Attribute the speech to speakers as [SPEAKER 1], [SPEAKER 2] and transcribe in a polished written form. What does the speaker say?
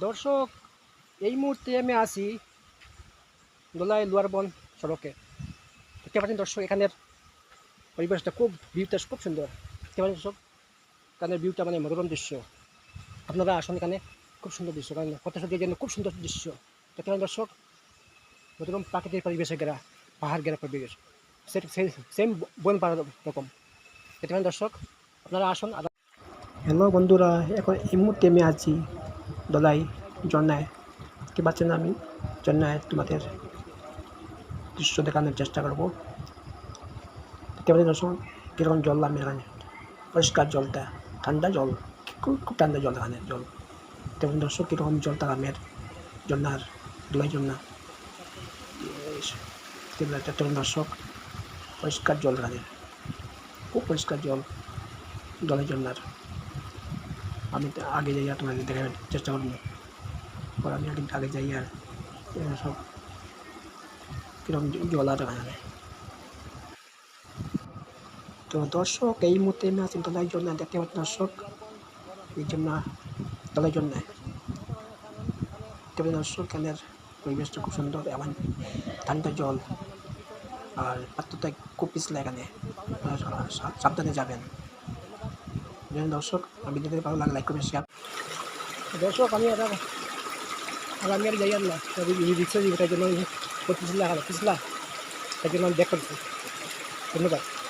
[SPEAKER 1] দর্শক, এই মুহূর্তে আমি আছি দোলাই লোয়ারবন সড়কে। দেখতে পাচ্ছেন দর্শক, এখানের পরিবেশটা ভিউটা খুব সুন্দর। দেখতে পাচ্ছেন দর্শক, এখানের ভিউটা মনোরম দৃশ্য। আপনারা আসুন, এখানে খুব সুন্দর দৃশ্য, কারণ কথা সত্যি জন্য খুব সুন্দর দৃশ্য। দেখতে পাচ্ছেন দর্শক, মনোরম প্রাকৃতিক পরিবেশে ঘেরা, পাহাড় ঘেরা পরিবেশ, সেম বন পাহাড় রকম। দেখতে পাচ্ছেন দর্শক, আপনারা আসুন। হ্যালো বন্ধুরা, এখন এই মুহূর্তে আমি আছি দোলাই ঝর্ণায়। দেখতে পাচ্ছেন, আমি ঝর্ণায় তোমাদের দৃশ্য দেখানোর চেষ্টা করবো। দেখতে পাচ্ছেন দর্শক, কীরকম জল নামে এখানে, পরিষ্কার জলটা, ঠান্ডা জল, খুব ঠান্ডা জল এখানে জল। দেখতে পাচ্ছেন দর্শক, কীরকম জলটা নামের ঝর্ণার, দোলাই ঝর্ণা। দেখতে পাচ্ছেন দর্শক, পরিষ্কার জল এখানে, খুব পরিষ্কার জল দোলাই ঝর্ণার। আমি আগে যাই আর তোমাদের দেখার চেষ্টা করবো। পর আমি আগে যাই আর সব কীরকম জল আর এখানে। তো দর্শক, এই মুহূর্তে আমি আছি দোলাই ঝর্ণা। দেখতে পাচ্ছেন দর্শক, এই জন্য দোলাই ঝর্ণায়। দেখতে পাচ্ছেন দর্শক, এখানের পরিবেশটা খুব সুন্দর, এবং ঠান্ডা জল, আর পাত্রটা খুব পিছলা এখানে, সাবধানে যাবেন। দর্শক, ভিডিওটি ভালো লাগলে লাইক করবেন, শেয়ার। দর্শক, আমি আর যাই আর না, রিক্সা দিব, তাই জন্য পিছলা তাই জন্য আমি ব্যাক করছি। ধন্যবাদ।